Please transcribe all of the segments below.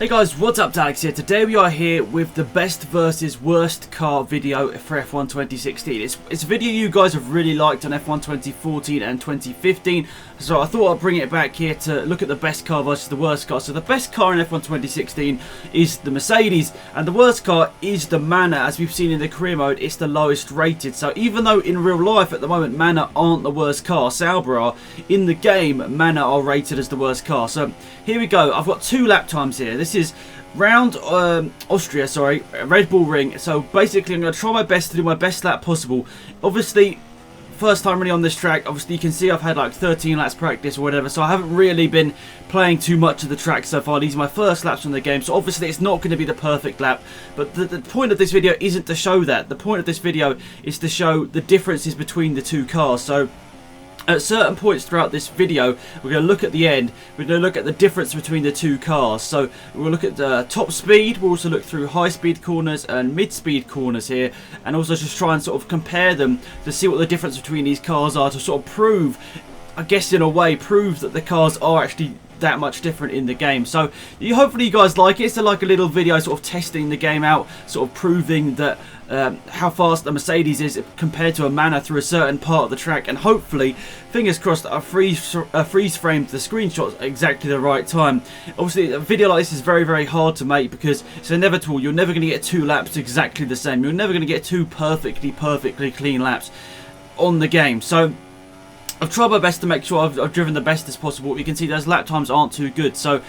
Hey guys, what's up? Alex here. Today we are here with the best versus worst car video for F1 2016. It's a video you guys have really liked on F1 2014 and 2015, so I thought I'd bring it back here to look at the best car versus the worst car. So the best car in F1 2016 is the Mercedes, and the worst car is the Manor. As we've seen in the career mode, it's the lowest rated. So even though in real life at the moment Manor aren't the worst car, Sauber are, in the game Manor are rated as the worst car. So here we go. I've got two lap times here. This is round Austria, sorry, Red Bull Ring. So basically I'm going to try my best to do my best lap possible. Obviously, first time really on this track. Obviously you can see I've had like 13 laps practice or whatever, so I haven't really been playing too much of the track so far. These are my first laps on the game, so obviously it's not going to be the perfect lap, but the point of this video isn't to show that. The point of this video is to show the differences between the two cars. So at certain points throughout this video, we're going to look at the end, we're going to look at the difference between the two cars. So we'll look at the top speed, we'll also look through high speed corners and mid speed corners here, and also just try and sort of compare them to see what the difference between these cars are, to sort of prove, I guess in a way, prove that the cars are actually that much different in the game. So hopefully you guys like it. It's like a little video sort of testing the game out, sort of proving that how fast the Mercedes is compared to a Manor through a certain part of the track, and hopefully, fingers crossed, I freeze framed the screenshots at exactly the right time. Obviously a video like this is very, very hard to make because it's inevitable. You're never going to get two laps exactly the same. You're never going to get two perfectly clean laps on the game. So I've tried my best to make sure I've driven the best as possible. You can see those lap times aren't too good. So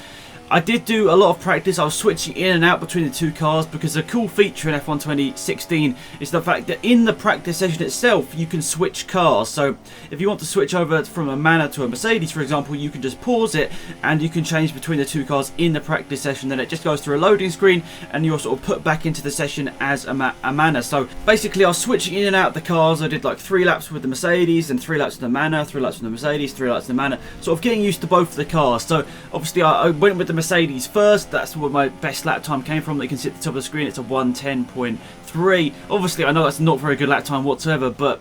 I did do a lot of practice. I was switching in and out between the two cars because a cool feature in F1 2016 is the fact that in the practice session itself you can switch cars. So if you want to switch over from a Manor to a Mercedes, for example, you can just pause it and you can change between the two cars in the practice session. Then it just goes through a loading screen and you're sort of put back into the session as a Manor. So basically I was switching in and out the cars. I did like 3 laps with the Mercedes and 3 laps with the Manor, 3 laps with the Mercedes, 3 laps with the Manor, sort of getting used to both of the cars. So obviously I went with the Mercedes first. That's where my best lap time came from. You can see at the top of the screen it's a 1:10.3. Obviously I know that's not very good lap time whatsoever, but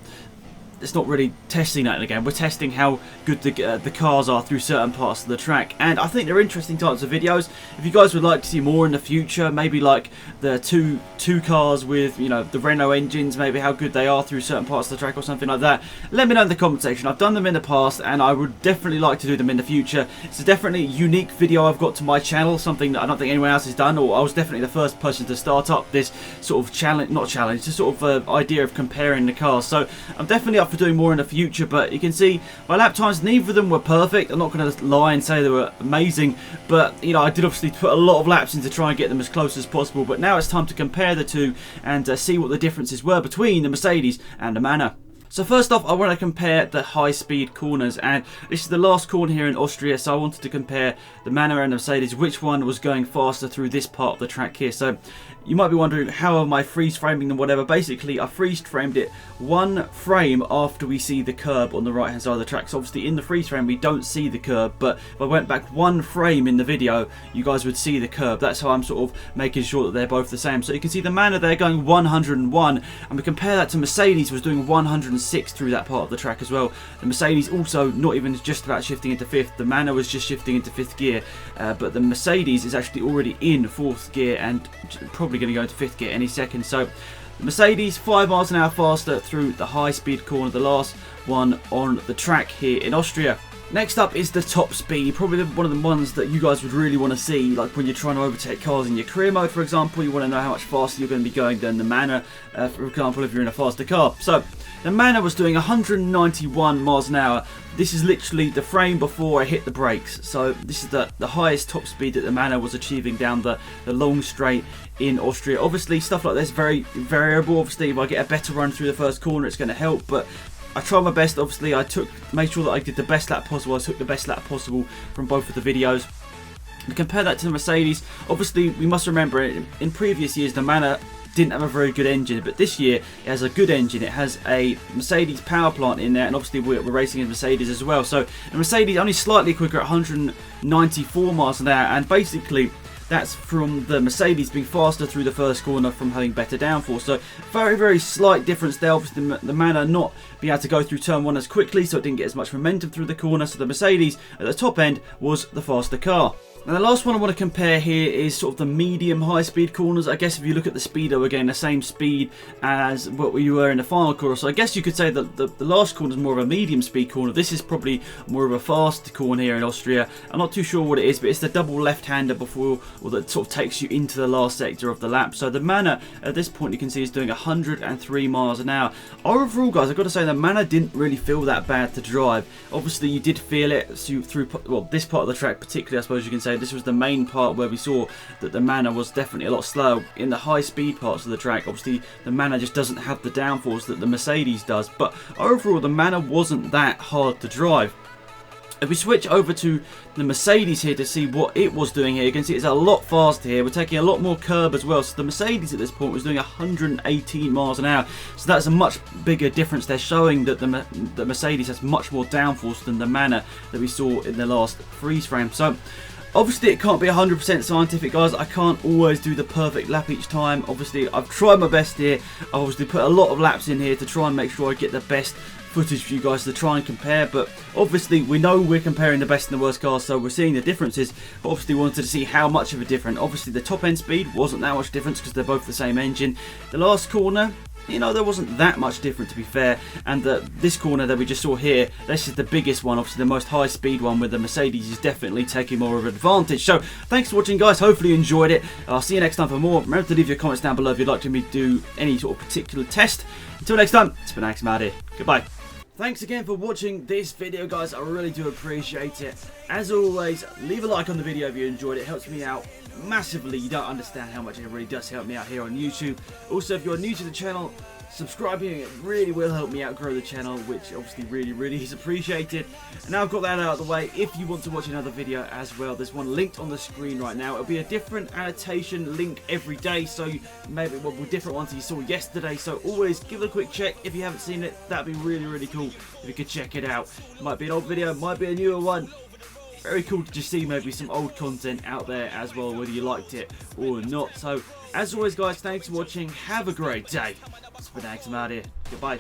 it's not really testing that in the game. We're testing how good the cars are through certain parts of the track, and I think they're interesting types of videos. If you guys would like to see more in the future, maybe like the two cars with, you know, the Renault engines, maybe how good they are through certain parts of the track or something like that, let me know in the comment section. I've done them in the past and I would definitely like to do them in the future. It's a definitely unique video I've got to my channel, something that I don't think anyone else has done, or I was definitely the first person to start up this sort of just sort of idea of comparing the cars. So I'm definitely up for doing more in the future, but you can see my lap times, neither of them were perfect. I'm not going to lie and say they were amazing, but you know, I did obviously put a lot of laps in to try and get them as close as possible. But now it's time to compare the two and see what the differences were between the Mercedes and the Manor. So first off, I want to compare the high-speed corners, and this is the last corner here in Austria, so I wanted to compare the Manor and the Mercedes, which one was going faster through this part of the track here. So you might be wondering, how am I freeze framing them, whatever. Basically, I freeze framed it 1 frame after we see the curb on the right hand side of the track. So obviously in the freeze frame we don't see the curb, but if I went back 1 frame in the video, you guys would see the curb. That's how I'm sort of making sure that they're both the same. So you can see the Manor there going 101, and we compare that to Mercedes was doing 106 through that part of the track as well. The Mercedes also not even just about shifting into 5th. The Manor was just shifting into 5th gear, but the Mercedes is actually already in 4th gear and probably going to go into 5th gear any second. So the Mercedes 5 miles an hour faster through the high speed corner, the last one on the track here in Austria. Next up is the top speed, probably one of the ones that you guys would really want to see, like when you're trying to overtake cars in your career mode, for example. You want to know how much faster you're going to be going than the Manor, for example, if you're in a faster car. So the Manor was doing 191 miles an hour. This is literally the frame before I hit the brakes. So this is the highest top speed that the Manor was achieving down the long straight in Austria. Obviously stuff like this very variable. Obviously if I get a better run through the first corner, it's going to help, but I tried my best. Obviously I made sure that I did the best lap possible. I took the best lap possible from both of the videos. And compare that to the Mercedes. Obviously we must remember in previous years the Manor didn't have a very good engine, but this year it has a good engine. It has a Mercedes power plant in there, and obviously we're racing in Mercedes as well. So the Mercedes only slightly quicker at 194 miles an hour, and basically that's from the Mercedes being faster through the first corner from having better downforce. So very slight difference there. Obviously the Manor not being able to go through turn 1 as quickly, so it didn't get as much momentum through the corner. So the Mercedes at the top end was the faster car. Now the last one I want to compare here is sort of the medium high speed corners. I guess if you look at the speedo again, the same speed as what we were in the final corner. So I guess you could say that the last corner is more of a medium speed corner. This is probably more of a fast corner here in Austria. I'm not too sure what it is, but it's the double left-hander before, or that sort of takes you into the last sector of the lap. So the Manor at this point you can see is doing 103 miles an hour. Overall, guys, I've got to say the Manor didn't really feel that bad to drive. Obviously you did feel it through, well, this part of the track particularly, I suppose you can say. This was the main part where we saw that the Manor was definitely a lot slower. In the high speed parts of the track, obviously the Manor just doesn't have the downforce that the Mercedes does, but overall the Manor wasn't that hard to drive. If we switch over to the Mercedes here to see what it was doing here, you can see it's a lot faster here. We're taking a lot more curb as well. So the Mercedes at this point was doing 118 miles an hour. So that's a much bigger difference. They're showing that the Mercedes has much more downforce than the Manor that we saw in the last freeze frame. So obviously it can't be 100% scientific, guys. I can't always do the perfect lap each time. Obviously I've tried my best here. I obviously put a lot of laps in here to try and make sure I get the best footage for you guys to try and compare, but obviously we know we're comparing the best and the worst cars, so we're seeing the differences, but obviously wanted to see how much of a difference. Obviously the top end speed wasn't that much difference because they're both the same engine. The last corner, you know, there wasn't that much different, to be fair, and this corner that we just saw here, this is the biggest one, obviously the most high speed one, with the Mercedes is definitely taking more of an advantage. So thanks for watching, guys. Hopefully you enjoyed it. I'll see you next time for more. Remember to leave your comments down below if you'd like me to do any sort of particular test. Until next time, it's been AlexZAfRo out here. Goodbye. Thanks again for watching this video, guys. I really do appreciate it. As always, leave a like on the video if you enjoyed it. It helps me out massively. You don't understand how much it really does help me out here on YouTube. Also, if you're new to the channel, subscribing, it really will help me out grow the channel, which obviously really is appreciated. And now I've got that out of the way, if you want to watch another video as well, there's one linked on the screen right now. It'll be a different annotation link every day, so maybe with different ones you saw yesterday, so always give it a quick check. If you haven't seen it, that'd be really cool if you could check it out. Might be an old video, might be a newer one. Very cool to just see maybe some old content out there as well, whether you liked it or not. So as always, guys, thanks for watching. Have a great day. It's been AlexZAfRo out here. Goodbye.